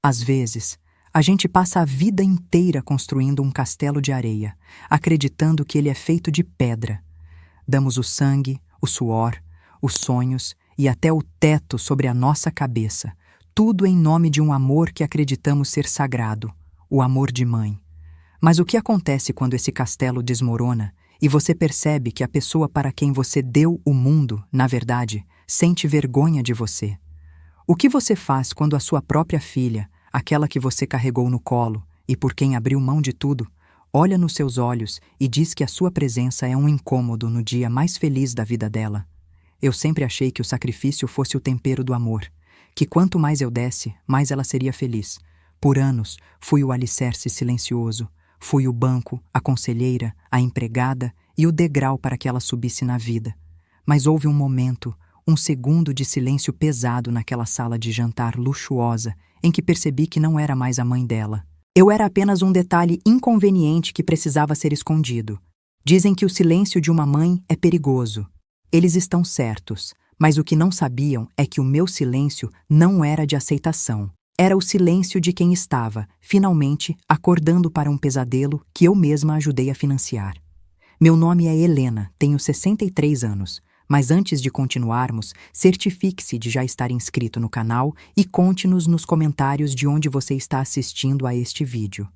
Às vezes, a gente passa a vida inteira construindo um castelo de areia, acreditando que ele é feito de pedra. Damos o sangue, o suor, os sonhos e até o teto sobre a nossa cabeça, tudo em nome de um amor que acreditamos ser sagrado, o amor de mãe. Mas o que acontece quando esse castelo desmorona e você percebe que a pessoa para quem você deu o mundo, na verdade, sente vergonha de você? O que você faz quando a sua própria filha, aquela que você carregou no colo e por quem abriu mão de tudo, olha nos seus olhos e diz que a sua presença é um incômodo no dia mais feliz da vida dela? Eu sempre achei que o sacrifício fosse o tempero do amor, que quanto mais eu desse, mais ela seria feliz. Por anos, fui o alicerce silencioso, fui o banco, a conselheira, a empregada e o degrau para que ela subisse na vida. Mas houve um momento, um segundo de silêncio pesado naquela sala de jantar luxuosa, em que percebi que não era mais a mãe dela. Eu era apenas um detalhe inconveniente que precisava ser escondido. Dizem que o silêncio de uma mãe é perigoso. Eles estão certos, mas o que não sabiam é que o meu silêncio não era de aceitação. Era o silêncio de quem estava, finalmente, acordando para um pesadelo que eu mesma ajudei a financiar. Meu nome é Helena, tenho 63 anos. Mas antes de continuarmos, certifique-se de já estar inscrito no canal e conte-nos nos comentários de onde você está assistindo a este vídeo.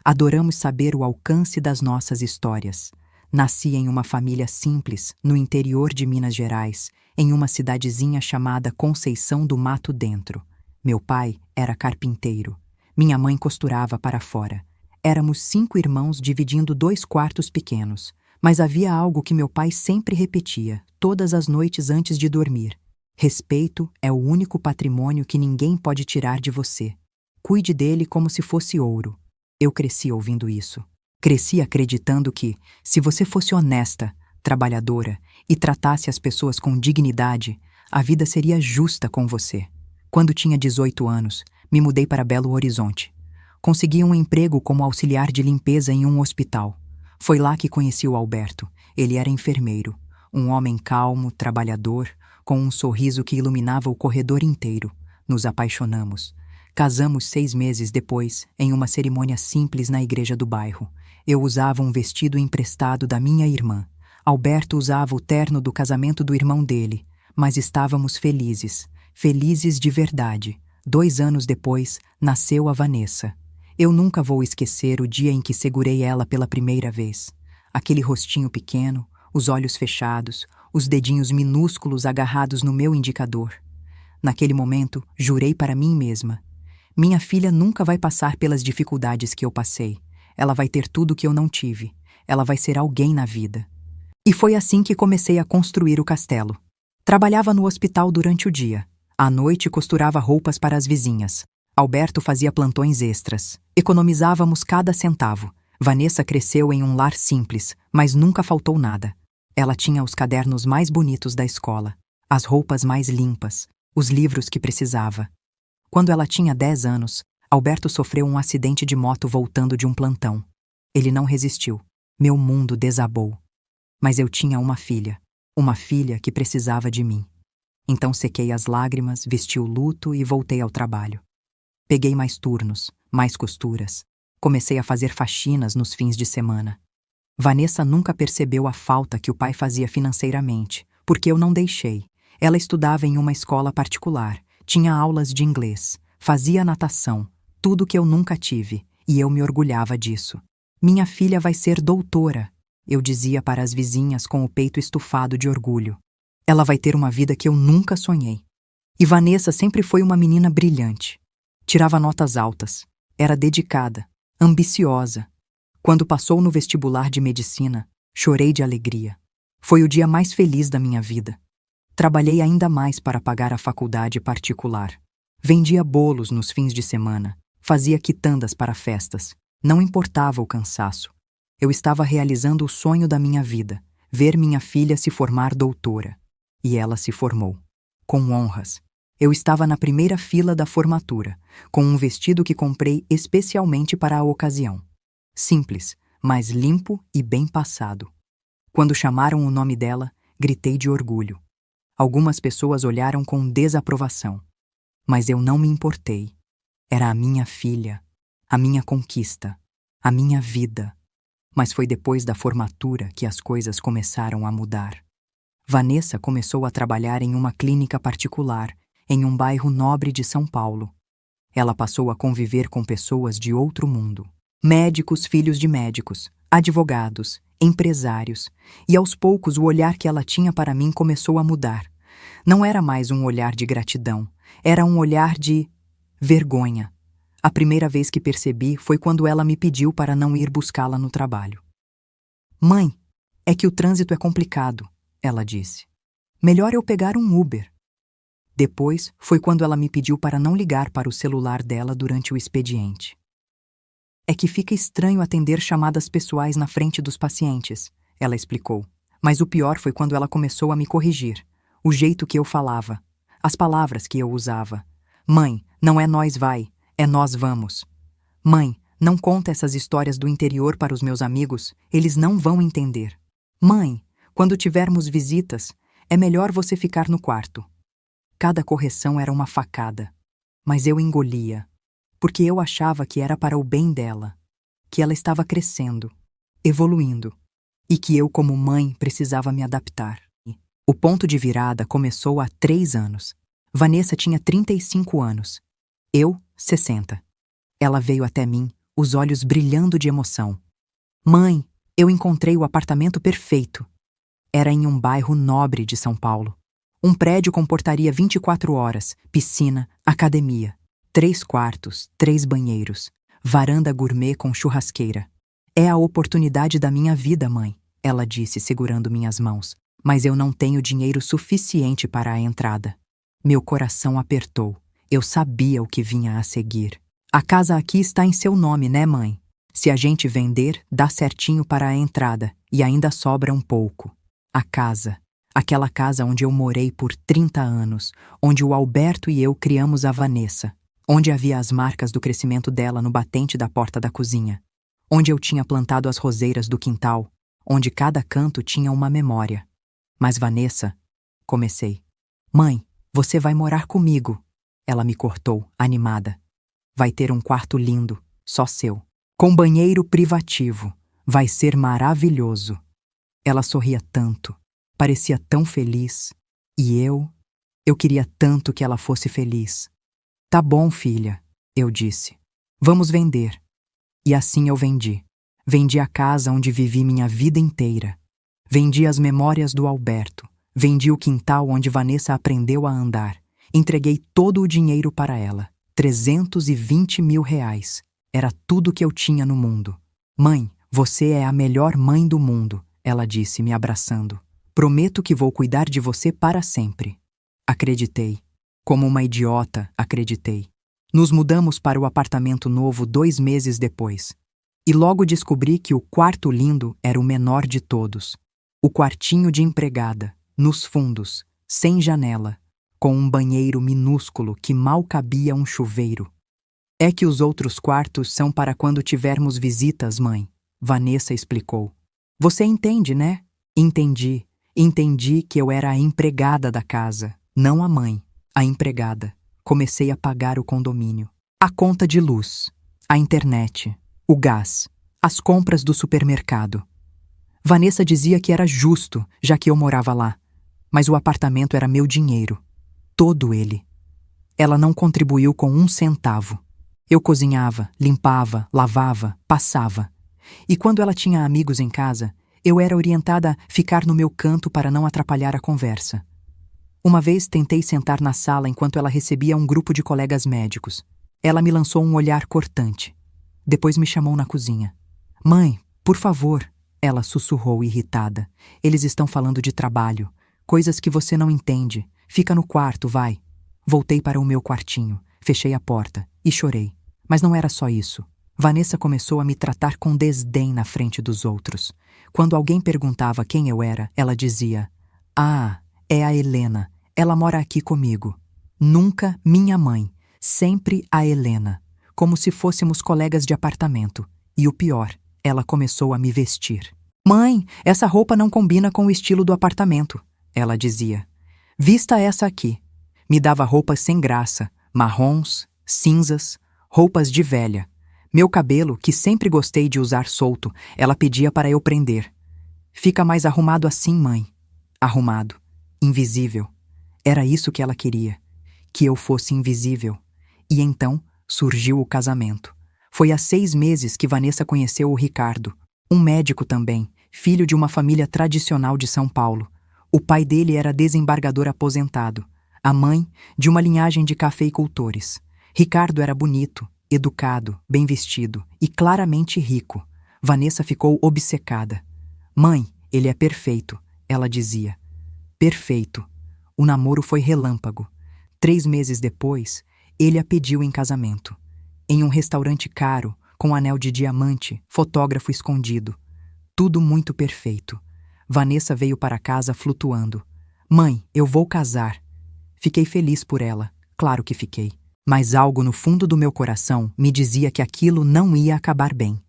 Adoramos saber o alcance das nossas histórias. Nasci em uma família simples, no interior de Minas Gerais, em uma cidadezinha chamada Conceição do Mato Dentro. Meu pai era carpinteiro. Minha mãe costurava para fora. Éramos 5 irmãos dividindo 2 quartos pequenos. Mas havia algo que meu pai sempre repetia, todas as noites antes de dormir. Respeito é o único patrimônio que ninguém pode tirar de você. Cuide dele como se fosse ouro. Eu cresci ouvindo isso. Cresci acreditando que, se você fosse honesta, trabalhadora e tratasse as pessoas com dignidade, a vida seria justa com você. Quando tinha 18 anos, me mudei para Belo Horizonte. Consegui um emprego como auxiliar de limpeza em um hospital. Foi lá que conheci o Alberto. Ele era enfermeiro, um homem calmo, trabalhador, com um sorriso que iluminava o corredor inteiro. Nos apaixonamos. Casamos 6 meses depois, em uma cerimônia simples na igreja do bairro. Eu usava um vestido emprestado da minha irmã. Alberto usava o terno do casamento do irmão dele. Mas estávamos felizes. Felizes de verdade. 2 anos depois, nasceu a Vanessa. Eu nunca vou esquecer o dia em que segurei ela pela primeira vez. Aquele rostinho pequeno, os olhos fechados, os dedinhos minúsculos agarrados no meu indicador. Naquele momento, jurei para mim mesma: minha filha nunca vai passar pelas dificuldades que eu passei. Ela vai ter tudo que eu não tive. Ela vai ser alguém na vida. E foi assim que comecei a construir o castelo. Trabalhava no hospital durante o dia. À noite, costurava roupas para as vizinhas. Alberto fazia plantões extras. Economizávamos cada centavo. Vanessa cresceu em um lar simples, mas nunca faltou nada. Ela tinha os cadernos mais bonitos da escola, as roupas mais limpas, os livros que precisava. Quando ela tinha 10 anos, Alberto sofreu um acidente de moto voltando de um plantão. Ele não resistiu. Meu mundo desabou. Mas eu tinha uma filha que precisava de mim. Então sequei as lágrimas, vesti o luto e voltei ao trabalho. Peguei mais turnos, mais costuras. Comecei a fazer faxinas nos fins de semana. Vanessa nunca percebeu a falta que o pai fazia financeiramente, porque eu não deixei. Ela estudava em uma escola particular, tinha aulas de inglês, fazia natação, tudo que eu nunca tive, e eu me orgulhava disso. Minha filha vai ser doutora, eu dizia para as vizinhas com o peito estufado de orgulho. Ela vai ter uma vida que eu nunca sonhei. E Vanessa sempre foi uma menina brilhante. Tirava notas altas, era dedicada, ambiciosa. Quando passou no vestibular de medicina, chorei de alegria. Foi o dia mais feliz da minha vida. Trabalhei ainda mais para pagar a faculdade particular. Vendia bolos nos fins de semana, fazia quitandas para festas. Não importava o cansaço. Eu estava realizando o sonho da minha vida, ver minha filha se formar doutora. E ela se formou. Com honras. Eu estava na primeira fila da formatura, com um vestido que comprei especialmente para a ocasião. Simples, mas limpo e bem passado. Quando chamaram o nome dela, gritei de orgulho. Algumas pessoas olharam com desaprovação. Mas eu não me importei. Era a minha filha, a minha conquista, a minha vida. Mas foi depois da formatura que as coisas começaram a mudar. Vanessa começou a trabalhar em uma clínica particular, em um bairro nobre de São Paulo. Ela passou a conviver com pessoas de outro mundo. Médicos, filhos de médicos, advogados, empresários. E aos poucos o olhar que ela tinha para mim começou a mudar. Não era mais um olhar de gratidão, era um olhar de vergonha. A primeira vez que percebi foi quando ela me pediu para não ir buscá-la no trabalho. Mãe, é que o trânsito é complicado, ela disse. Melhor eu pegar um Uber. Depois foi quando ela me pediu para não ligar para o celular dela durante o expediente. É que fica estranho atender chamadas pessoais na frente dos pacientes, ela explicou. Mas o pior foi quando ela começou a me corrigir. O jeito que eu falava, as palavras que eu usava. Mãe, não é nós vai, é nós vamos. Mãe, não conta essas histórias do interior para os meus amigos, eles não vão entender. Mãe, quando tivermos visitas, é melhor você ficar no quarto. Cada correção era uma facada, mas eu engolia, porque eu achava que era para o bem dela, que ela estava crescendo, evoluindo, e que eu, como mãe, precisava me adaptar. O ponto de virada começou há 3 anos. Vanessa tinha 35 anos, eu, 60. Ela veio até mim, os olhos brilhando de emoção. Mãe, eu encontrei o apartamento perfeito. Era em um bairro nobre de São Paulo. Um prédio com portaria 24 horas, piscina, academia, 3 quartos, 3 banheiros, varanda gourmet com churrasqueira. É a oportunidade da minha vida, mãe, ela disse segurando minhas mãos, mas eu não tenho dinheiro suficiente para a entrada. Meu coração apertou. Eu sabia o que vinha a seguir. A casa aqui está em seu nome, né, mãe? Se a gente vender, dá certinho para a entrada e ainda sobra um pouco. A casa. Aquela casa onde eu morei por 30 anos, onde o Alberto e eu criamos a Vanessa, onde havia as marcas do crescimento dela no batente da porta da cozinha, onde eu tinha plantado as roseiras do quintal, onde cada canto tinha uma memória. Mas Vanessa, comecei. Mãe, você vai morar comigo. Ela me cortou, animada. Vai ter um quarto lindo, só seu, com banheiro privativo. Vai ser maravilhoso. Ela sorria tanto. Parecia tão feliz. E eu queria tanto que ela fosse feliz. Tá bom, filha, eu disse. Vamos vender. E assim eu vendi. Vendi a casa onde vivi minha vida inteira. Vendi as memórias do Alberto. Vendi o quintal onde Vanessa aprendeu a andar. Entreguei todo o dinheiro para ela. 320 mil reais. Era tudo que eu tinha no mundo. Mãe, você é a melhor mãe do mundo, ela disse, me abraçando. Prometo que vou cuidar de você para sempre. Acreditei. Como uma idiota, acreditei. Nos mudamos para o apartamento novo 2 meses depois. E logo descobri que o quarto lindo era o menor de todos. O quartinho de empregada, nos fundos, sem janela, com um banheiro minúsculo que mal cabia um chuveiro. É que os outros quartos são para quando tivermos visitas, mãe, Vanessa explicou. Você entende, né? Entendi. Entendi que eu era a empregada da casa, não a mãe, a empregada. Comecei a pagar o condomínio, a conta de luz, a internet, o gás, as compras do supermercado. Vanessa dizia que era justo, já que eu morava lá, mas o apartamento era meu dinheiro, todo ele. Ela não contribuiu com 1 centavo. Eu cozinhava, limpava, lavava, passava. E quando ela tinha amigos em casa, eu era orientada a ficar no meu canto para não atrapalhar a conversa. Uma vez tentei sentar na sala enquanto ela recebia um grupo de colegas médicos. Ela me lançou um olhar cortante. Depois me chamou na cozinha. Mãe, por favor, ela sussurrou irritada. Eles estão falando de trabalho, coisas que você não entende. Fica no quarto, vai. Voltei para o meu quartinho, fechei a porta e chorei. Mas não era só isso. Vanessa começou a me tratar com desdém na frente dos outros. Quando alguém perguntava quem eu era, ela dizia: Ah, é a Helena. Ela mora aqui comigo. Nunca minha mãe. Sempre a Helena. Como se fôssemos colegas de apartamento. E o pior, ela começou a me vestir. Mãe, essa roupa não combina com o estilo do apartamento, ela dizia. Vista essa aqui. Me dava roupas sem graça, marrons, cinzas, roupas de velha. Meu cabelo, que sempre gostei de usar solto, ela pedia para eu prender. Fica mais arrumado assim, mãe. Arrumado. Invisível. Era isso que ela queria. Que eu fosse invisível. E então surgiu o casamento. Foi há 6 meses que Vanessa conheceu o Ricardo, um médico também, filho de uma família tradicional de São Paulo. O pai dele era desembargador aposentado, a mãe, de uma linhagem de cafeicultores. Ricardo era bonito, educado, bem vestido e claramente rico. Vanessa ficou obcecada. Mãe, ele é perfeito, ela dizia. Perfeito. O namoro foi relâmpago. 3 meses depois, ele a pediu em casamento. Em um restaurante caro, com anel de diamante, fotógrafo escondido. Tudo muito perfeito. Vanessa veio para casa flutuando. Mãe, eu vou casar. Fiquei feliz por ela, claro que fiquei. Mas algo no fundo do meu coração me dizia que aquilo não ia acabar bem.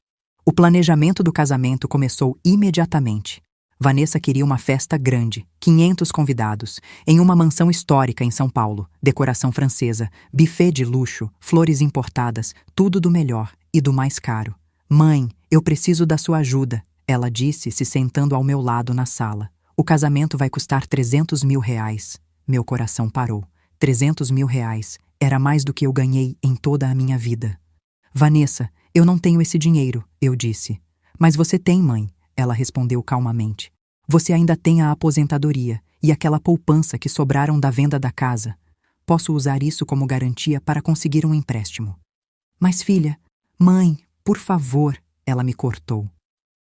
O planejamento do casamento começou imediatamente. Vanessa queria uma festa grande, 500 convidados, em uma mansão histórica em São Paulo, decoração francesa, buffet de luxo, flores importadas, tudo do melhor e do mais caro. Mãe, eu preciso da sua ajuda, ela disse, se sentando ao meu lado na sala. O casamento vai custar 300 mil reais. Meu coração parou. 300 mil reais. Era mais do que eu ganhei em toda a minha vida. Vanessa, eu não tenho esse dinheiro, eu disse. Mas você tem, mãe, ela respondeu calmamente. Você ainda tem a aposentadoria e aquela poupança que sobraram da venda da casa. Posso usar isso como garantia para conseguir um empréstimo. Mas filha, mãe, por favor, ela me cortou.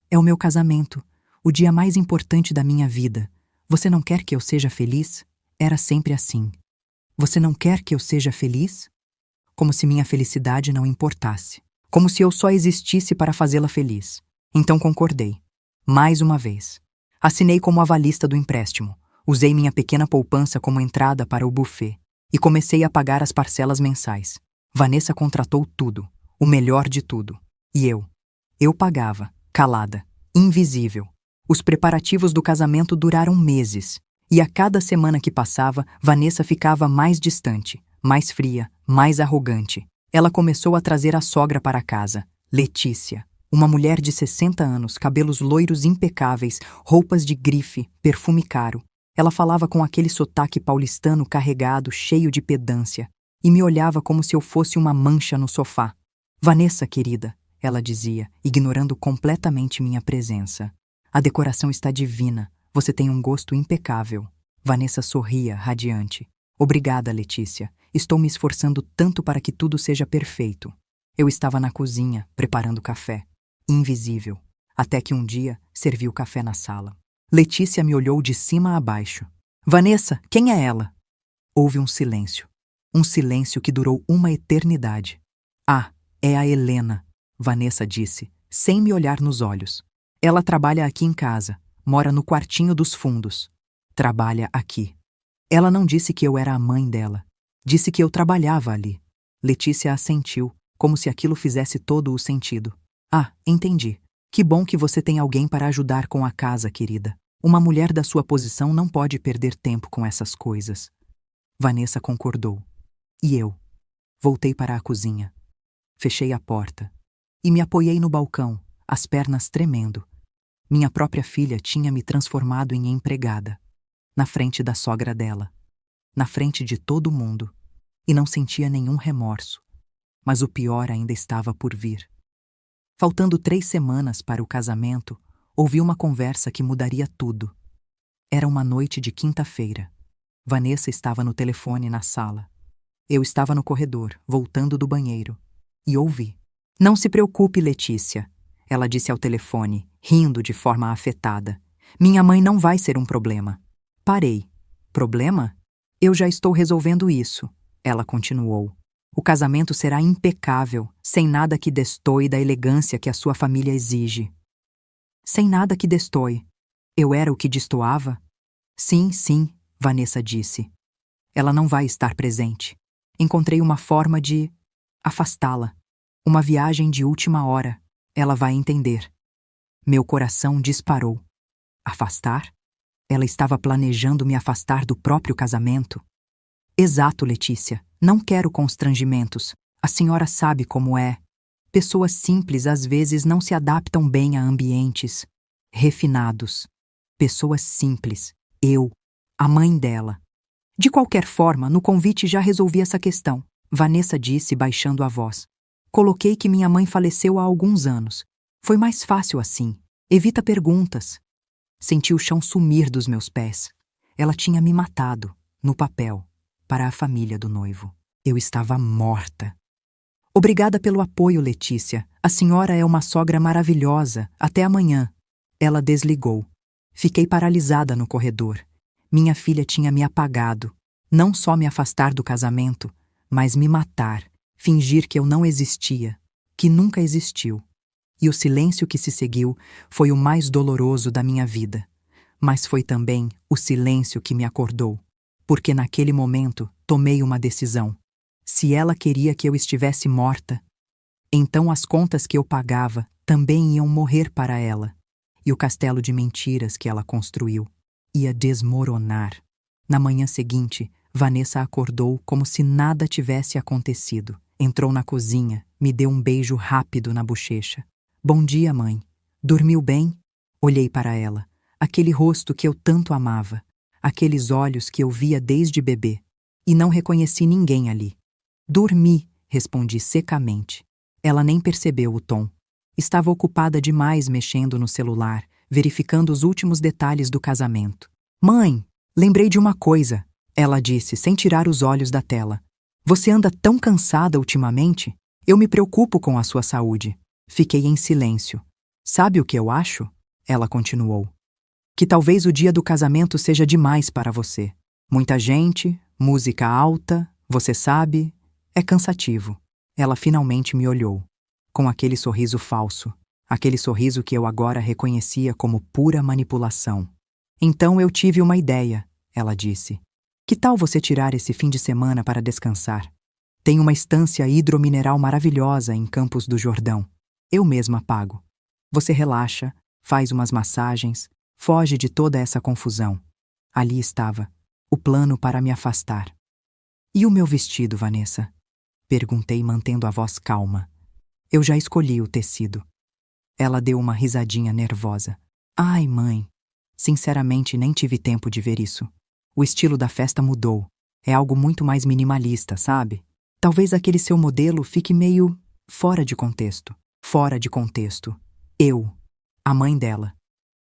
É o meu casamento, o dia mais importante da minha vida. Você não quer que eu seja feliz? Era sempre assim. Você não quer que eu seja feliz? Como se minha felicidade não importasse. Como se eu só existisse para fazê-la feliz. Então concordei. Mais uma vez. Assinei como avalista do empréstimo. Usei minha pequena poupança como entrada para o buffet. E comecei a pagar as parcelas mensais. Vanessa contratou tudo. O melhor de tudo. E eu? Eu pagava, calada, invisível. Os preparativos do casamento duraram meses. E a cada semana que passava, Vanessa ficava mais distante, mais fria, mais arrogante. Ela começou a trazer a sogra para casa, Letícia. Uma mulher de 60 anos, cabelos loiros impecáveis, roupas de grife, perfume caro. Ela falava com aquele sotaque paulistano carregado, cheio de pedância, e me olhava como se eu fosse uma mancha no sofá. Vanessa, querida, ela dizia, ignorando completamente minha presença. A decoração está divina. Você tem um gosto impecável. Vanessa sorria, radiante. Obrigada, Letícia. Estou me esforçando tanto para que tudo seja perfeito. Eu estava na cozinha, preparando café. Invisível. Até que um dia, servi o café na sala. Letícia me olhou de cima a baixo. Vanessa, quem é ela? Houve um silêncio. Um silêncio que durou uma eternidade. Ah, é a Helena, Vanessa disse, sem me olhar nos olhos. Ela trabalha aqui em casa. Mora no quartinho dos fundos. Trabalha aqui. Ela não disse que eu era a mãe dela. Disse que eu trabalhava ali. Letícia assentiu, como se aquilo fizesse todo o sentido. Ah, entendi. Que bom que você tem alguém para ajudar com a casa, querida. Uma mulher da sua posição não pode perder tempo com essas coisas. Vanessa concordou. E eu? Voltei para a cozinha. Fechei a porta. E me apoiei no balcão, as pernas tremendo. Minha própria filha tinha me transformado em empregada, na frente da sogra dela, na frente de todo mundo, e não sentia nenhum remorso. Mas o pior ainda estava por vir. Faltando 3 semanas para o casamento, ouvi uma conversa que mudaria tudo. Era uma noite de quinta-feira. Vanessa estava no telefone na sala. Eu estava no corredor, voltando do banheiro, e ouvi. Não se preocupe, Letícia. Ela disse ao telefone, rindo de forma afetada. Minha mãe não vai ser um problema. Parei. Problema? Eu já estou resolvendo isso. Ela continuou. O casamento será impecável, sem nada que destoe da elegância que a sua família exige. Sem nada que destoe. Eu era o que destoava? Sim, sim, Vanessa disse. Ela não vai estar presente. Encontrei uma forma de afastá-la. Uma viagem de última hora. Ela vai entender. Meu coração disparou. Afastar? Ela estava planejando me afastar do próprio casamento? Exato, Letícia. Não quero constrangimentos. A senhora sabe como é. Pessoas simples às vezes não se adaptam bem a ambientes refinados. Pessoas simples. Eu, a mãe dela. De qualquer forma, no convite já resolvi essa questão, Vanessa disse, baixando a voz. Coloquei que minha mãe faleceu há alguns anos. Foi mais fácil assim. Evita perguntas. Senti o chão sumir dos meus pés. Ela tinha me matado, no papel, para a família do noivo. Eu estava morta. Obrigada pelo apoio, Letícia. A senhora é uma sogra maravilhosa. Até amanhã. Ela desligou. Fiquei paralisada no corredor. Minha filha tinha me apagado. Não só me afastar do casamento, mas me matar, fingir que eu não existia, que nunca existiu. E o silêncio que se seguiu foi o mais doloroso da minha vida. Mas foi também o silêncio que me acordou, porque naquele momento tomei uma decisão. Se ela queria que eu estivesse morta, então as contas que eu pagava também iam morrer para ela, e o castelo de mentiras que ela construiu ia desmoronar. Na manhã seguinte, Vanessa acordou como se nada tivesse acontecido. Entrou na cozinha, me deu um beijo rápido na bochecha. Bom dia, mãe. Dormiu bem? Olhei para ela. Aquele rosto que eu tanto amava. Aqueles olhos que eu via desde bebê. E não reconheci ninguém ali. Dormi, respondi secamente. Ela nem percebeu o tom. Estava ocupada demais mexendo no celular, verificando os últimos detalhes do casamento. Mãe, lembrei de uma coisa, ela disse, sem tirar os olhos da tela. Você anda tão cansada ultimamente? Eu me preocupo com a sua saúde. Fiquei em silêncio. Sabe o que eu acho? Ela continuou. Que talvez o dia do casamento seja demais para você. Muita gente, música alta, você sabe, é cansativo. Ela finalmente me olhou, com aquele sorriso falso, aquele sorriso que eu agora reconhecia como pura manipulação. Então eu tive uma ideia, ela disse. Que tal você tirar esse fim de semana para descansar? Tem uma estância hidromineral maravilhosa em Campos do Jordão. Eu mesma pago. Você relaxa, faz umas massagens, foge de toda essa confusão. Ali estava, o plano para me afastar. E o meu vestido, Vanessa? Perguntei, mantendo a voz calma. Eu já escolhi o tecido. Ela deu uma risadinha nervosa. Ai, mãe, sinceramente nem tive tempo de ver isso. O estilo da festa mudou. É algo muito mais minimalista, sabe? Talvez aquele seu modelo fique meio fora de contexto. Fora de contexto. Eu, a mãe dela.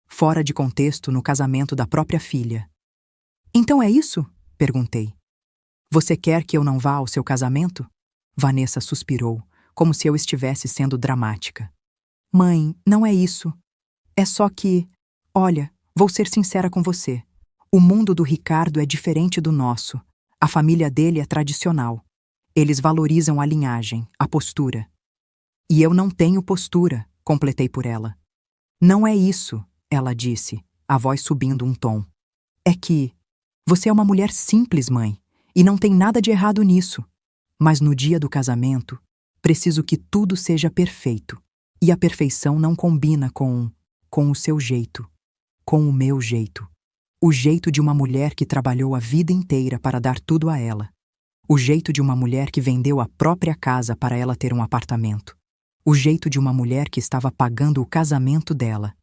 Fora de contexto no casamento da própria filha. Então é isso? Perguntei. Você quer que eu não vá ao seu casamento? Vanessa suspirou, como se eu estivesse sendo dramática. Mãe, não é isso. É só que, olha, vou ser sincera com você. O mundo do Ricardo é diferente do nosso. A família dele é tradicional. Eles valorizam a linhagem, a postura. E eu não tenho postura, completei por ela. Não é isso, ela disse, a voz subindo um tom. É que você é uma mulher simples, mãe, e não tem nada de errado nisso. Mas no dia do casamento, preciso que tudo seja perfeito. E a perfeição não combina com o seu jeito, com o meu jeito. O jeito de uma mulher que trabalhou a vida inteira para dar tudo a ela. O jeito de uma mulher que vendeu a própria casa para ela ter um apartamento. O jeito de uma mulher que estava pagando o casamento dela.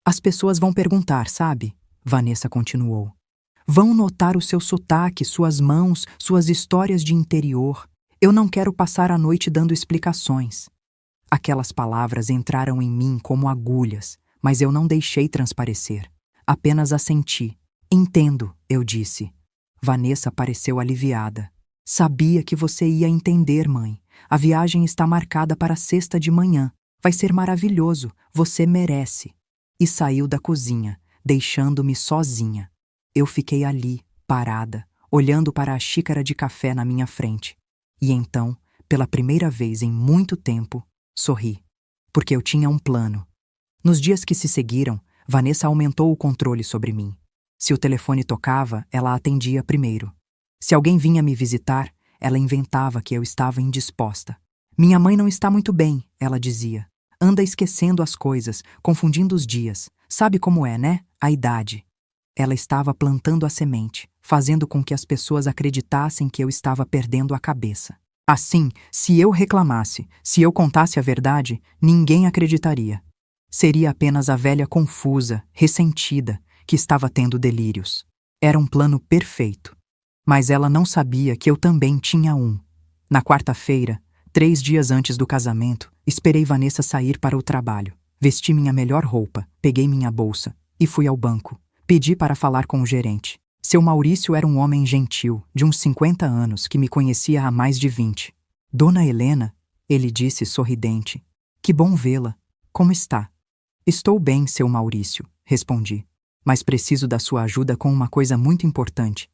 As pessoas vão perguntar, sabe? Vanessa continuou. Vão notar o seu sotaque, suas mãos, suas histórias de interior. Eu não quero passar a noite dando explicações. Aquelas palavras entraram em mim como agulhas, mas eu não deixei transparecer. Apenas assenti. Entendo, eu disse. Vanessa pareceu aliviada. Sabia que você ia entender, mãe. A viagem está marcada para sexta de manhã. Vai ser maravilhoso. Você merece. E saiu da cozinha, deixando-me sozinha. Eu fiquei ali, parada, olhando para a xícara de café na minha frente. E então, pela primeira vez em muito tempo, sorri. Porque eu tinha um plano. Nos dias que se seguiram, Vanessa aumentou o controle sobre mim. Se o telefone tocava, ela atendia primeiro. Se alguém vinha me visitar, ela inventava que eu estava indisposta. Minha mãe não está muito bem, ela dizia. Anda esquecendo as coisas, confundindo os dias. Sabe como é, né? A idade. Ela estava plantando a semente, fazendo com que as pessoas acreditassem que eu estava perdendo a cabeça. Assim, se eu reclamasse, se eu contasse a verdade, ninguém acreditaria. Seria apenas a velha confusa, ressentida, que estava tendo delírios. Era um plano perfeito. Mas ela não sabia que eu também tinha um. Na quarta-feira, 3 dias antes do casamento, esperei Vanessa sair para o trabalho. Vesti minha melhor roupa, peguei minha bolsa e fui ao banco. Pedi para falar com o gerente. Seu Maurício era um homem gentil, de uns 50 anos, que me conhecia há mais de 20. Dona Helena, ele disse sorridente. Que bom vê-la. Como está? Estou bem, seu Maurício, respondi. Mas preciso da sua ajuda com uma coisa muito importante.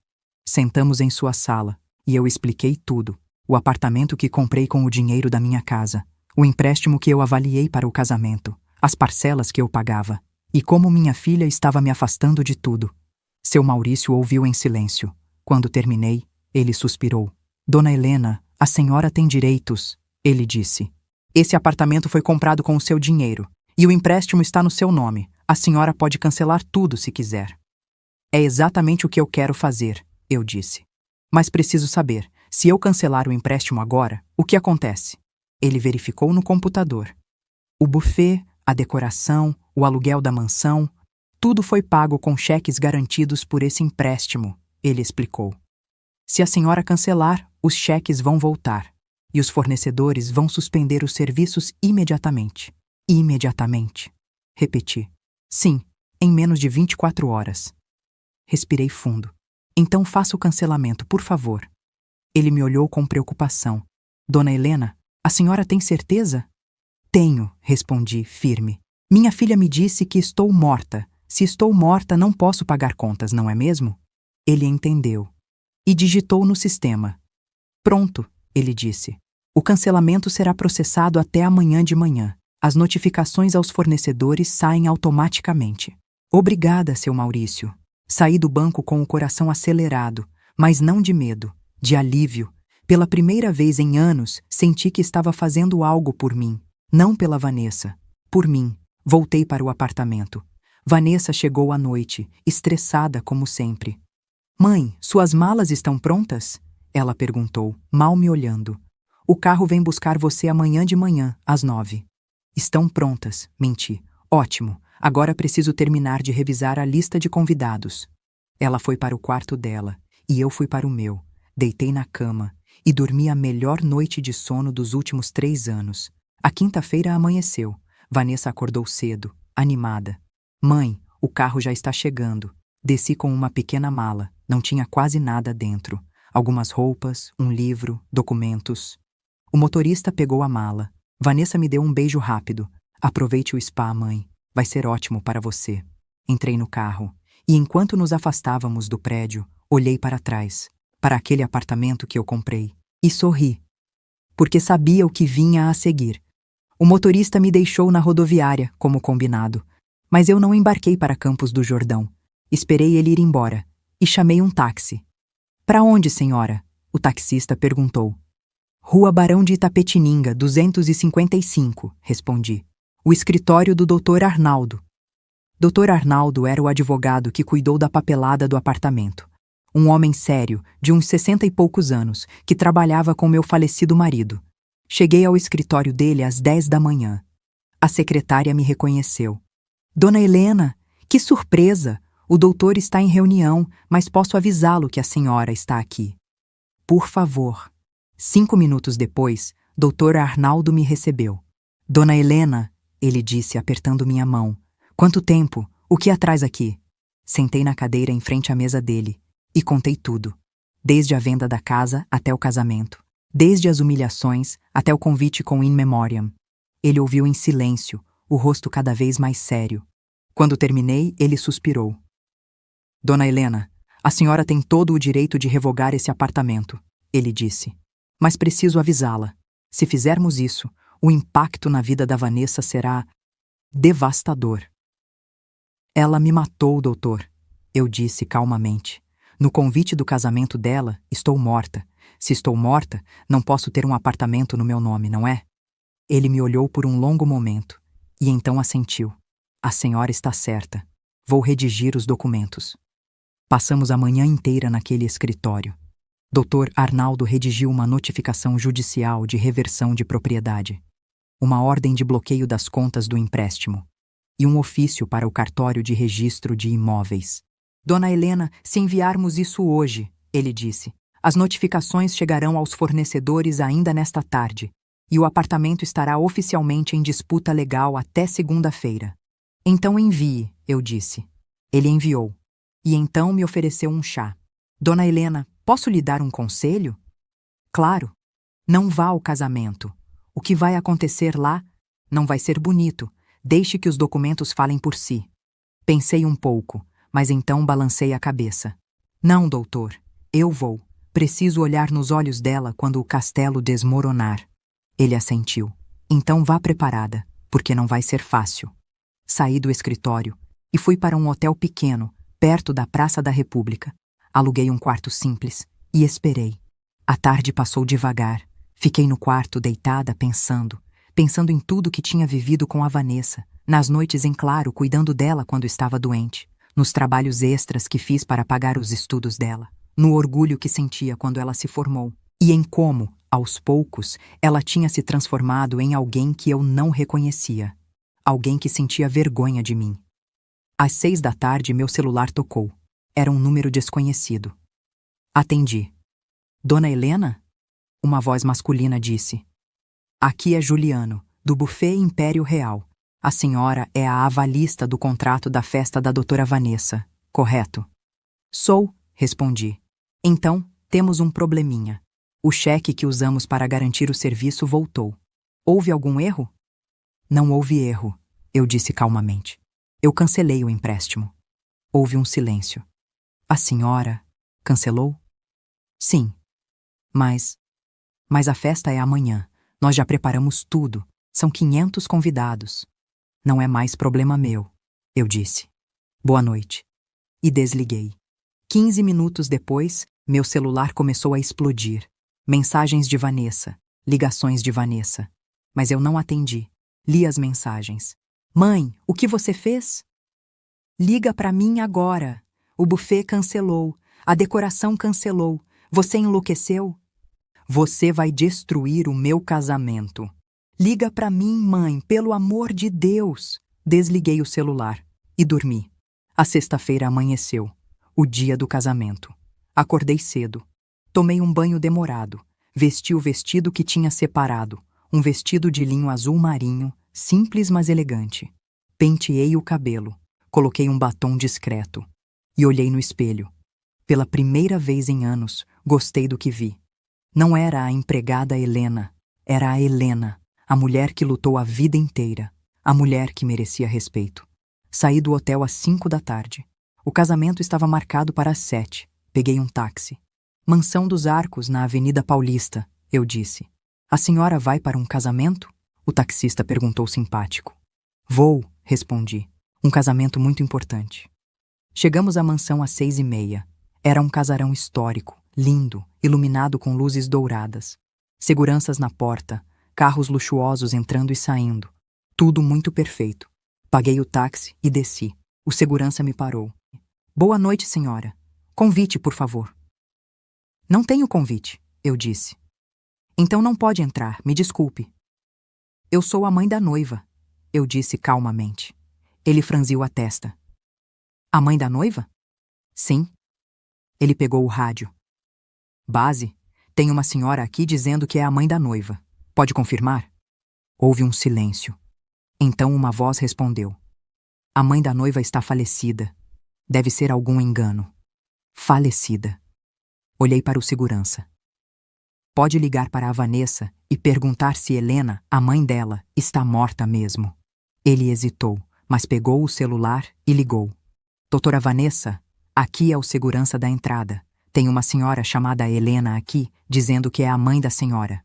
Sentamos em sua sala, e eu expliquei tudo. O apartamento que comprei com o dinheiro da minha casa, o empréstimo que eu avaliei para o casamento, as parcelas que eu pagava, e como minha filha estava me afastando de tudo. Seu Maurício ouviu em silêncio. Quando terminei, ele suspirou. Dona Helena, a senhora tem direitos, ele disse. Esse apartamento foi comprado com o seu dinheiro, e o empréstimo está no seu nome. A senhora pode cancelar tudo se quiser. É exatamente o que eu quero fazer, eu disse. Mas preciso saber, se eu cancelar o empréstimo agora, o que acontece? Ele verificou no computador. O buffet, a decoração, o aluguel da mansão, tudo foi pago com cheques garantidos por esse empréstimo, ele explicou. Se a senhora cancelar, os cheques vão voltar, e os fornecedores vão suspender os serviços imediatamente. Imediatamente. Repeti. Sim, em menos de 24 horas. Respirei fundo. Então faça o cancelamento, por favor. Ele me olhou com preocupação. Dona Helena, a senhora tem certeza? Tenho, respondi, firme. Minha filha me disse que estou morta. Se estou morta, não posso pagar contas, não é mesmo? Ele entendeu. E digitou no sistema. Pronto, ele disse. O cancelamento será processado até amanhã de manhã. As notificações aos fornecedores saem automaticamente. Obrigada, seu Maurício. Saí do banco com o coração acelerado, mas não de medo, de alívio. Pela primeira vez em anos, senti que estava fazendo algo por mim. Não pela Vanessa. Por mim. Voltei para o apartamento. Vanessa chegou à noite, estressada como sempre. Mãe, suas malas estão prontas? Ela perguntou, mal me olhando. O carro vem buscar você amanhã de manhã, às 9. Estão prontas, menti. Ótimo, agora preciso terminar de revisar a lista de convidados. Ela foi para o quarto dela, e eu fui para o meu. Deitei na cama e dormi a melhor noite de sono dos últimos 3 anos. A quinta-feira amanheceu. Vanessa acordou cedo, animada. Mãe, o carro já está chegando. Desci com uma pequena mala, não tinha quase nada dentro. Algumas roupas, um livro, documentos. O motorista pegou a mala. Vanessa me deu um beijo rápido. Aproveite o spa, mãe. Vai ser ótimo para você. Entrei no carro, e enquanto nos afastávamos do prédio, olhei para trás, para aquele apartamento que eu comprei, e sorri, porque sabia o que vinha a seguir. O motorista me deixou na rodoviária, como combinado, mas eu não embarquei para Campos do Jordão. Esperei ele ir embora, e chamei um táxi. Para onde, senhora? O taxista perguntou. Rua Barão de Itapetininga, 255, respondi. O escritório do Dr. Arnaldo. Dr. Arnaldo era o advogado que cuidou da papelada do apartamento. Um homem sério, de uns 60 e poucos anos, que trabalhava com meu falecido marido. Cheguei ao escritório dele às 10 da manhã. A secretária me reconheceu. Dona Helena, que surpresa! O doutor está em reunião, mas posso avisá-lo que a senhora está aqui. Por favor. 5 minutos depois, Dr. Arnaldo me recebeu. Dona Helena, ele disse, apertando minha mão. Quanto tempo? O que a traz aqui? Sentei na cadeira em frente à mesa dele e contei tudo. Desde a venda da casa até o casamento. Desde as humilhações até o convite com In Memoriam. Ele ouviu em silêncio, o rosto cada vez mais sério. Quando terminei, ele suspirou. Dona Helena, a senhora tem todo o direito de revogar esse apartamento, ele disse. Mas preciso avisá-la. Se fizermos isso, o impacto na vida da Vanessa será devastador. Ela me matou, doutor, eu disse calmamente. No convite do casamento dela, estou morta. Se estou morta, não posso ter um apartamento no meu nome, não é? Ele me olhou por um longo momento, e então assentiu. A senhora está certa. Vou redigir os documentos. Passamos a manhã inteira naquele escritório. Dr. Arnaldo redigiu uma notificação judicial de reversão de propriedade, uma ordem de bloqueio das contas do empréstimo e um ofício para o cartório de registro de imóveis. Dona Helena, se enviarmos isso hoje, ele disse, as notificações chegarão aos fornecedores ainda nesta tarde e o apartamento estará oficialmente em disputa legal até segunda-feira. Então envie, eu disse. Ele enviou. E então me ofereceu um chá. Dona Helena, posso lhe dar um conselho? Claro. Não vá ao casamento. O que vai acontecer lá não vai ser bonito. Deixe que os documentos falem por si. Pensei um pouco, mas então balancei a cabeça. Não, doutor. Eu vou. Preciso olhar nos olhos dela quando o castelo desmoronar. Ele assentiu. Então vá preparada, porque não vai ser fácil. Saí do escritório e fui para um hotel pequeno, perto da Praça da República. Aluguei um quarto simples e esperei. A tarde passou devagar. Fiquei no quarto deitada pensando em tudo que tinha vivido com a Vanessa, nas noites em claro cuidando dela quando estava doente, nos trabalhos extras que fiz para pagar os estudos dela, no orgulho que sentia quando ela se formou, e em como, aos poucos, ela tinha se transformado em alguém que eu não reconhecia, alguém que sentia vergonha de mim. Às 6 da tarde meu celular tocou. Era um número desconhecido. Atendi. Dona Helena? Uma voz masculina disse. Aqui é Juliano, do Buffet Império Real. A senhora é a avalista do contrato da festa da doutora Vanessa, correto? Sou, respondi. Então, temos um probleminha. O cheque que usamos para garantir o serviço voltou. Houve algum erro? Não houve erro, eu disse calmamente. Eu cancelei o empréstimo. Houve um silêncio. A senhora cancelou? Sim. Mas a festa é amanhã. Nós já preparamos tudo. São 500 convidados. Não é mais problema meu, eu disse. Boa noite. E desliguei. 15 minutos depois, meu celular começou a explodir. Mensagens de Vanessa, ligações de Vanessa. Mas eu não atendi. Li as mensagens. Mãe, o que você fez? Liga para mim agora. O buffet cancelou. A decoração cancelou. Você enlouqueceu? Você vai destruir o meu casamento. Liga para mim, mãe, pelo amor de Deus. Desliguei o celular e dormi. A sexta-feira amanheceu. O dia do casamento. Acordei cedo. Tomei um banho demorado. Vesti o vestido que tinha separado. Um vestido de linho azul marinho, simples mas elegante. Penteei o cabelo. Coloquei um batom discreto. E olhei no espelho. Pela primeira vez em anos, gostei do que vi. Não era a empregada Helena. Era a Helena, a mulher que lutou a vida inteira. A mulher que merecia respeito. Saí do hotel às 5 da tarde. O casamento estava marcado para as 7. Peguei um táxi. Mansão dos Arcos, na Avenida Paulista, eu disse. A senhora vai para um casamento? O taxista perguntou simpático. Vou, respondi. Um casamento muito importante. Chegamos à mansão às 6h30. Era um casarão histórico, lindo, iluminado com luzes douradas. Seguranças na porta, carros luxuosos entrando e saindo. Tudo muito perfeito. Paguei o táxi e desci. O segurança me parou. Boa noite, senhora. Convite, por favor. Não tenho convite, eu disse. Então não pode entrar, me desculpe. Eu sou a mãe da noiva, eu disse calmamente. Ele franziu a testa. A mãe da noiva? Sim. Ele pegou o rádio. Base, tem uma senhora aqui dizendo que é a mãe da noiva. Pode confirmar? Houve um silêncio. Então uma voz respondeu. A mãe da noiva está falecida. Deve ser algum engano. Falecida. Olhei para o segurança. Pode ligar para a Vanessa e perguntar se Helena, a mãe dela, está morta mesmo. Ele hesitou, mas pegou o celular e ligou. Doutora Vanessa, aqui é o segurança da entrada. Tem uma senhora chamada Helena aqui, dizendo que é a mãe da senhora.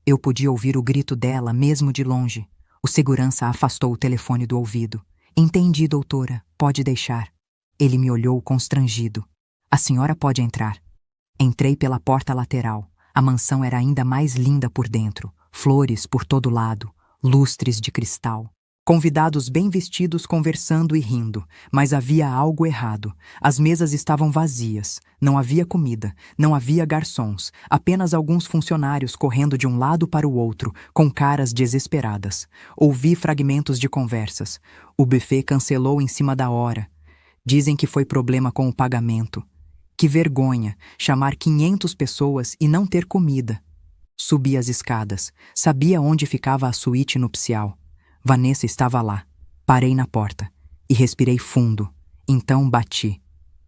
Eu podia ouvir o grito dela mesmo de longe. O segurança afastou o telefone do ouvido. Entendi, doutora. Pode deixar. Ele me olhou constrangido. A senhora pode entrar. Entrei pela porta lateral. A mansão era ainda mais linda por dentro. Flores por todo lado, lustres de cristal. Convidados bem vestidos conversando e rindo, mas havia algo errado. As mesas estavam vazias, não havia comida, não havia garçons, apenas alguns funcionários correndo de um lado para o outro, com caras desesperadas. Ouvi fragmentos de conversas. O buffet cancelou em cima da hora. Dizem que foi problema com o pagamento. Que vergonha, chamar 500 pessoas e não ter comida. Subi as escadas, sabia onde ficava a suíte nupcial. Vanessa estava lá. Parei na porta e respirei fundo. Então bati.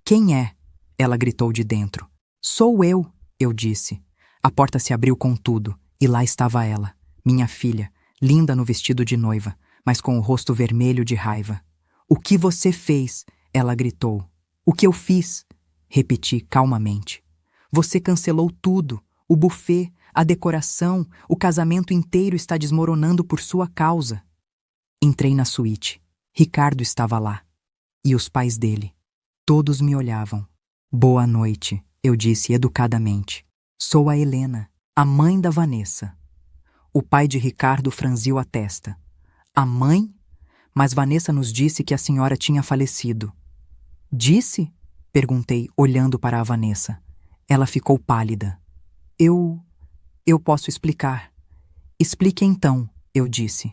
Quem é? Ela gritou de dentro. Sou eu disse. A porta se abriu com tudo e lá estava ela, minha filha, linda no vestido de noiva, mas com o rosto vermelho de raiva. O que você fez? Ela gritou. O que eu fiz? Repeti calmamente. Você cancelou tudo. O buffet, a decoração, o casamento inteiro está desmoronando por sua causa. Entrei na suíte. Ricardo estava lá. E os pais dele. Todos me olhavam. Boa noite, eu disse educadamente. Sou a Helena, a mãe da Vanessa. O pai de Ricardo franziu a testa. A mãe? Mas Vanessa nos disse que a senhora tinha falecido. Disse? Perguntei, olhando para a Vanessa. Ela ficou pálida. Eu posso explicar. Explique então, eu disse.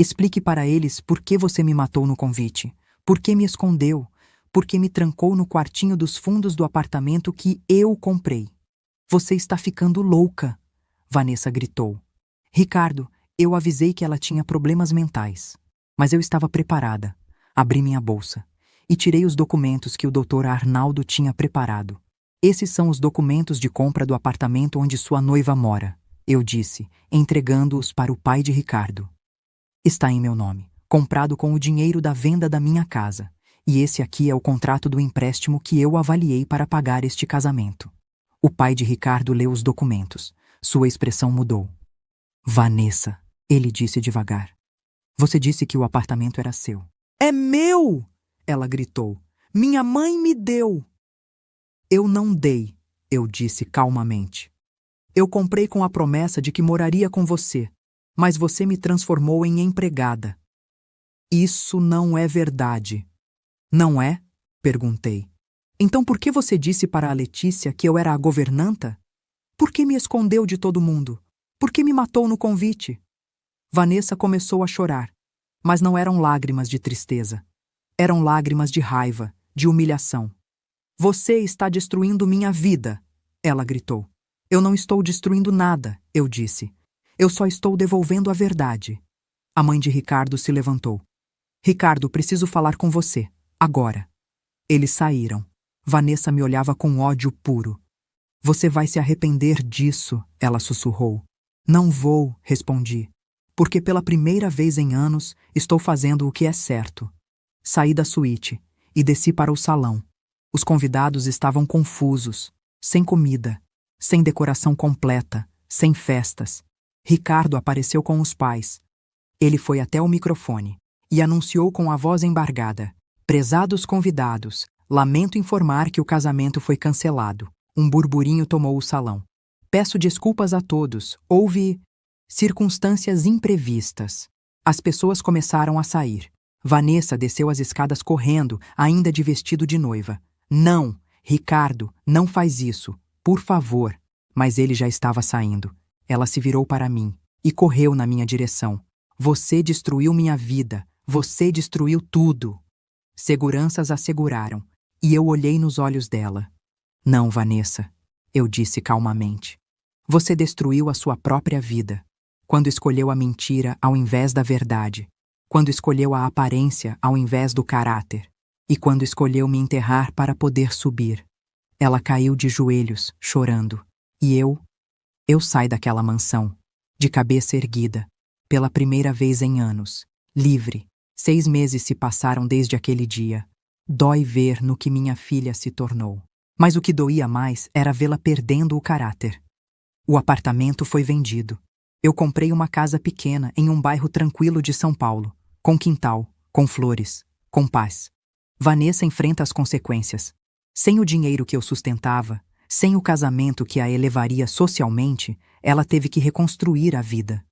Explique para eles por que você me matou no convite, por que me escondeu, por que me trancou no quartinho dos fundos do apartamento que eu comprei. Você está ficando louca, Vanessa gritou. Ricardo, eu avisei que ela tinha problemas mentais, mas eu estava preparada. Abri minha bolsa e tirei os documentos que o Dr. Arnaldo tinha preparado. Esses são os documentos de compra do apartamento onde sua noiva mora, eu disse, entregando-os para o pai de Ricardo. Está em meu nome, comprado com o dinheiro da venda da minha casa, e esse aqui é o contrato do empréstimo que eu avaliei para pagar este casamento. O pai de Ricardo leu os documentos. Sua expressão mudou. Vanessa, ele disse devagar. Você disse que o apartamento era seu. É meu! Ela gritou. Minha mãe me deu. Eu não dei, eu disse calmamente. Eu comprei com a promessa de que moraria com você, mas você me transformou em empregada. Isso não é verdade. Não é? Perguntei. Então por que você disse para a Letícia que eu era a governanta? Por que me escondeu de todo mundo? Por que me matou no convite? Vanessa começou a chorar, mas não eram lágrimas de tristeza. Eram lágrimas de raiva, de humilhação. Você está destruindo minha vida, ela gritou. Eu não estou destruindo nada, eu disse. Eu só estou devolvendo a verdade. A mãe de Ricardo se levantou. Ricardo, preciso falar com você. Agora. Eles saíram. Vanessa me olhava com ódio puro. Você vai se arrepender disso, ela sussurrou. Não vou, respondi. Porque pela primeira vez em anos estou fazendo o que é certo. Saí da suíte e desci para o salão. Os convidados estavam confusos, sem comida, sem decoração completa, sem festas. Ricardo apareceu com os pais. Ele foi até o microfone e anunciou com a voz embargada. Prezados convidados, lamento informar que o casamento foi cancelado. Um burburinho tomou o salão. Peço desculpas a todos. Houve circunstâncias imprevistas. As pessoas começaram a sair. Vanessa desceu as escadas correndo, ainda de vestido de noiva. Não, Ricardo, não faz isso. Por favor. Mas ele já estava saindo. Ela se virou para mim e correu na minha direção. Você destruiu minha vida. Você destruiu tudo. Seguranças a seguraram e eu olhei nos olhos dela. Não, Vanessa, eu disse calmamente. Você destruiu a sua própria vida, quando escolheu a mentira ao invés da verdade, quando escolheu a aparência ao invés do caráter, e quando escolheu me enterrar para poder subir. Ela caiu de joelhos, chorando, e eu saí daquela mansão, de cabeça erguida, pela primeira vez em anos, livre. 6 meses se passaram desde aquele dia. Dói ver no que minha filha se tornou. Mas o que doía mais era vê-la perdendo o caráter. O apartamento foi vendido. Eu comprei uma casa pequena em um bairro tranquilo de São Paulo, com quintal, com flores, com paz. Vanessa enfrenta as consequências. Sem o dinheiro que eu sustentava, sem o casamento que a elevaria socialmente, ela teve que reconstruir a vida.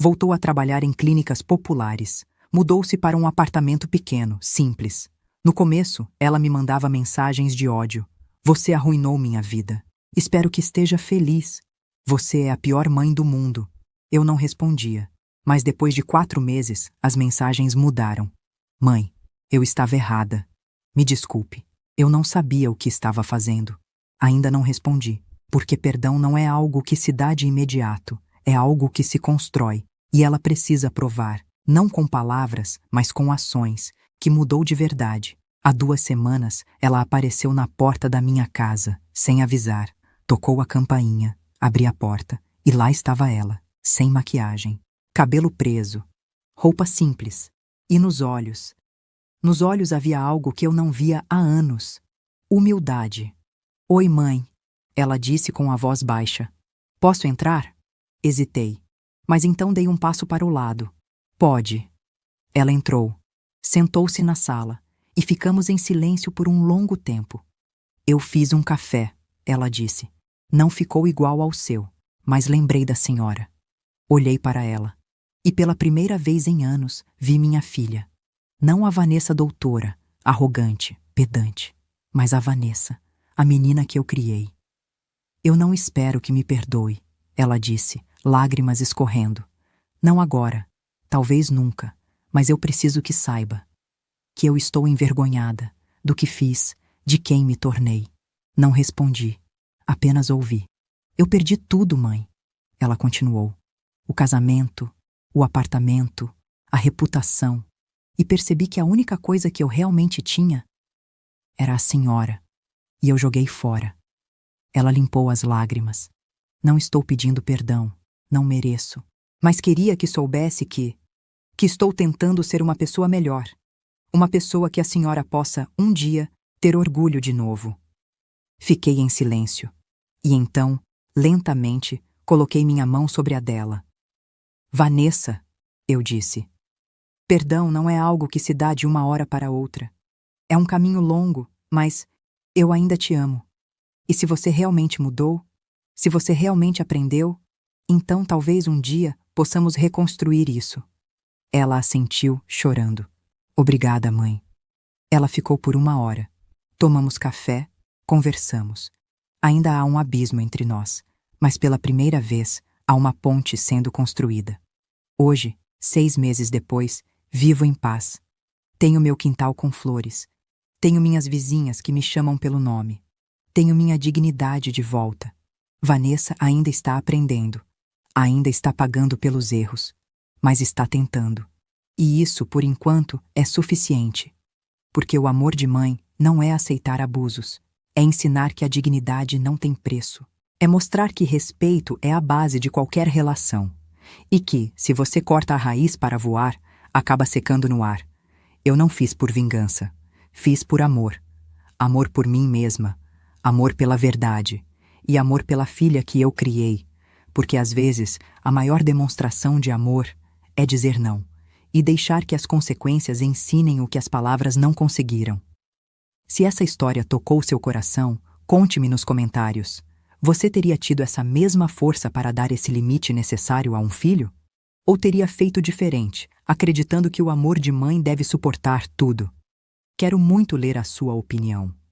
Voltou a trabalhar em clínicas populares, mudou-se para um apartamento pequeno, simples. No começo, ela me mandava mensagens de ódio. Você arruinou minha vida. Espero que esteja feliz. Você é a pior mãe do mundo. Eu não respondia. Mas depois de 4 meses, as mensagens mudaram. Mãe, eu estava errada. Me desculpe. Eu não sabia o que estava fazendo. Ainda não respondi, porque perdão não é algo que se dá de imediato, é algo que se constrói, e ela precisa provar, não com palavras, mas com ações, que mudou de verdade. Há 2 semanas, ela apareceu na porta da minha casa, sem avisar. Tocou a campainha, abri a porta, e lá estava ela, sem maquiagem, cabelo preso, roupa simples, e nos olhos. Nos olhos havia algo que eu não via há anos. Humildade. Oi, mãe, ela disse com a voz baixa. Posso entrar? Hesitei, mas então dei um passo para o lado. Pode. Ela entrou, sentou-se na sala, e ficamos em silêncio por um longo tempo. Eu fiz um café, ela disse. Não ficou igual ao seu, mas lembrei da senhora. Olhei para ela, e pela primeira vez em anos vi minha filha. Não a Vanessa doutora, arrogante, pedante, mas a Vanessa, a menina que eu criei. Eu não espero que me perdoe, ela disse, lágrimas escorrendo. Não agora, talvez nunca, mas eu preciso que saiba que eu estou envergonhada do que fiz, de quem me tornei. Não respondi, apenas ouvi. Eu perdi tudo, mãe, ela continuou. O casamento, o apartamento, a reputação, e percebi que a única coisa que eu realmente tinha era a senhora, e eu joguei fora. Ela limpou as lágrimas. Não estou pedindo perdão, não mereço, mas queria que soubesse que estou tentando ser uma pessoa melhor, uma pessoa que a senhora possa, um dia, ter orgulho de novo. Fiquei em silêncio, e então, lentamente, coloquei minha mão sobre a dela. Vanessa, eu disse. Perdão não é algo que se dá de uma hora para outra. É um caminho longo, mas eu ainda te amo. E se você realmente mudou, se você realmente aprendeu, então talvez um dia possamos reconstruir isso. Ela assentiu, chorando. Obrigada, mãe. Ela ficou por 1 hora. Tomamos café, conversamos. Ainda há um abismo entre nós, mas pela primeira vez há uma ponte sendo construída. Hoje, 6 meses depois, vivo em paz. Tenho meu quintal com flores. Tenho minhas vizinhas que me chamam pelo nome. Tenho minha dignidade de volta. Vanessa ainda está aprendendo. Ainda está pagando pelos erros. Mas está tentando. E isso, por enquanto, é suficiente. Porque o amor de mãe não é aceitar abusos. É ensinar que a dignidade não tem preço. É mostrar que respeito é a base de qualquer relação. E que, se você corta a raiz para voar, acaba secando no ar. Eu não fiz por vingança. Fiz por amor. Amor por mim mesma. Amor pela verdade. E amor pela filha que eu criei. Porque às vezes, a maior demonstração de amor é dizer não. E deixar que as consequências ensinem o que as palavras não conseguiram. Se essa história tocou seu coração, conte-me nos comentários. Você teria tido essa mesma força para dar esse limite necessário a um filho? Ou teria feito diferente, acreditando que o amor de mãe deve suportar tudo? Quero muito ler a sua opinião.